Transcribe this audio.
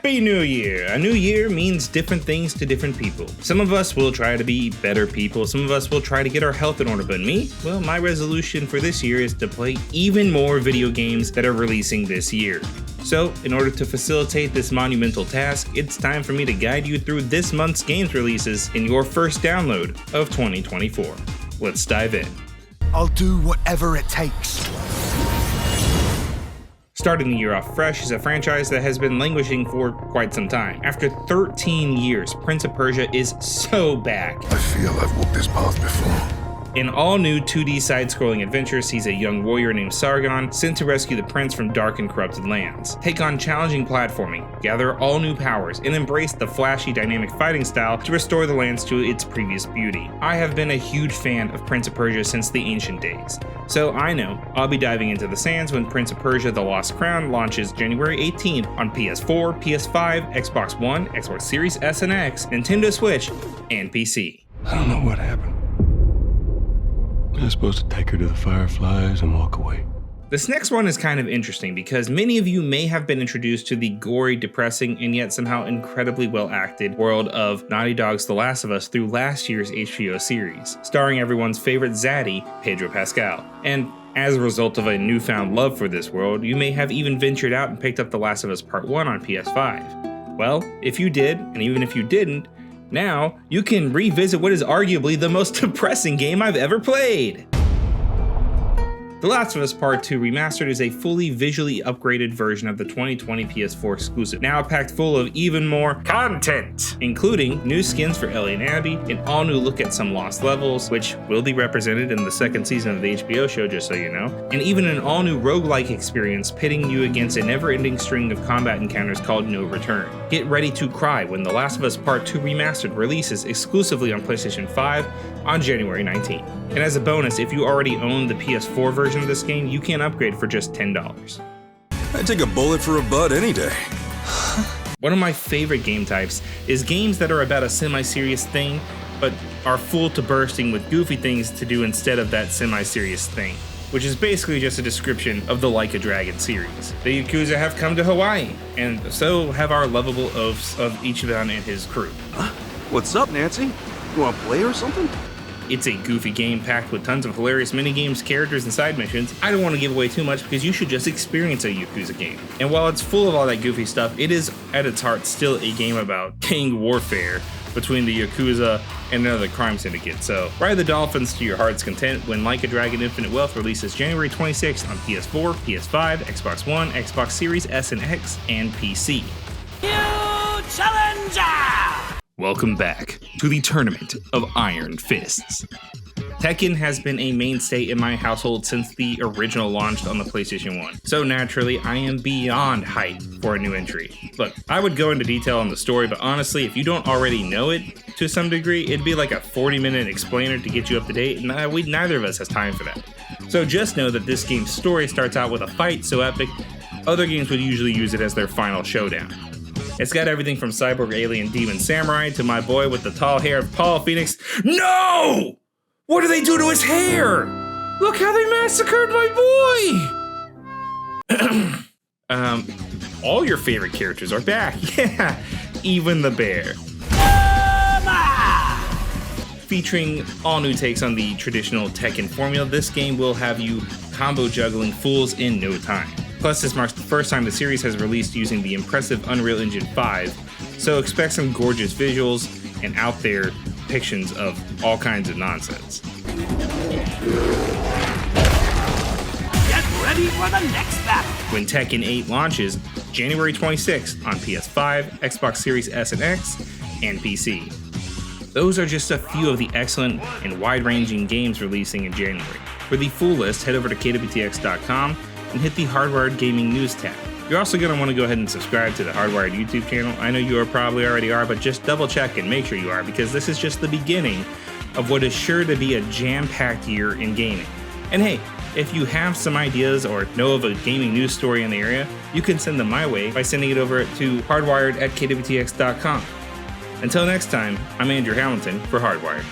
Happy New Year! A new year means different things to different people. Some of us will try to be better people, some of us will try to get our health in order, but me? Well, my resolution for this year is to play even more video games that are releasing this year. So, in order to facilitate this monumental task, it's time for me to guide you through this month's games releases in your first download of 2024. Let's dive in. I'll do whatever it takes. Starting the year off fresh is a franchise that has been languishing for quite some time. After 13 years, Prince of Persia is so back. I feel I've walked this path before. An all-new 2D side-scrolling adventure sees a young warrior named Sargon sent to rescue the prince from dark and corrupted lands, take on challenging platforming, gather all new powers, and embrace the flashy dynamic fighting style to restore the lands to its previous beauty. I have been a huge fan of Prince of Persia since the ancient days, so I know I'll be diving into the sands when Prince of Persia: The Lost Crown launches January 18th on PS4, PS5, Xbox One, Xbox Series S and X, Nintendo Switch, and PC. I don't know what happened. I was supposed to take her to the fireflies and walk away. This next one is kind of interesting because many of you may have been introduced to the gory, depressing, and yet somehow incredibly well acted world of Naughty Dog's The Last of Us through last year's HBO series, starring everyone's favorite zaddy, Pedro Pascal. And as a result of a newfound love for this world, you may have even ventured out and picked up The Last of Us Part 1 on PS5. Well, if you did, and even if you didn't, now, you can revisit what is arguably the most depressing game I've ever played. The Last of Us Part 2 Remastered is a fully visually upgraded version of the 2020 PS4 exclusive, now packed full of even more content, including new skins for Ellie and Abby, an all-new look at some lost levels, which will be represented in the second season of the HBO show, just so you know, and even an all-new roguelike experience pitting you against a never-ending string of combat encounters called No Return. Get ready to cry when The Last of Us Part 2 Remastered releases exclusively on PlayStation 5 on January 19th. And as a bonus, if you already own the PS4 version of this game, you can upgrade for just $10. I'd take a bullet for a bud any day. One of my favorite game types is games that are about a semi-serious thing, but are full to bursting with goofy things to do instead of that semi-serious thing, which is basically just a description of the Like a Dragon series. The Yakuza have come to Hawaii, and so have our lovable oafs of Ichiban and his crew. Huh? What's up, Nancy? You want to play or something? It's a goofy game packed with tons of hilarious minigames, characters, and side missions. I don't want to give away too much because you should just experience a Yakuza game. And while it's full of all that goofy stuff, it is at its heart still a game about gang warfare between the Yakuza and another crime syndicate. So ride the dolphins to your heart's content when Like a Dragon Infinite Wealth releases January 26th on PS4, PS5, Xbox One, Xbox Series S and X, and PC. New challenger! Welcome back to the Tournament of Iron Fists. Tekken has been a mainstay in my household since the original launched on the PlayStation 1, so naturally I am beyond hyped for a new entry. Look, I would go into detail on the story, but honestly, if you don't already know it to some degree, it'd be like a 40-minute explainer to get you up to date, and neither of us has time for that. So just know that this game's story starts out with a fight so epic, other games would usually use it as their final showdown. It's got everything from cyborg alien demon samurai to my boy with the tall hair of Paul Phoenix. No! What do they do to his hair? Look how they massacred my boy! All your favorite characters are back. Yeah, even the bear. Featuring all new takes on the traditional Tekken formula, this game will have you combo juggling fools in no time. Plus, this marks the first time the series has released using the impressive Unreal Engine 5, so expect some gorgeous visuals and out there depictions of all kinds of nonsense. Get ready for the next battle! When Tekken 8 launches January 26th on PS5, Xbox Series S and X, and PC. Those are just a few of the excellent and wide-ranging games releasing in January. For the full list, head over to kwtx.com and hit the Hardwired Gaming News tab. You're also going to want to go ahead and subscribe to the Hardwired YouTube channel. I know you probably already are, but just double check and make sure you are, because this is just the beginning of what is sure to be a jam-packed year in gaming. And hey, if you have some ideas or know of a gaming news story in the area, you can send them my way by sending it over to hardwired@kwtx.com. Until next time, I'm Andrew Hamilton for Hardwired.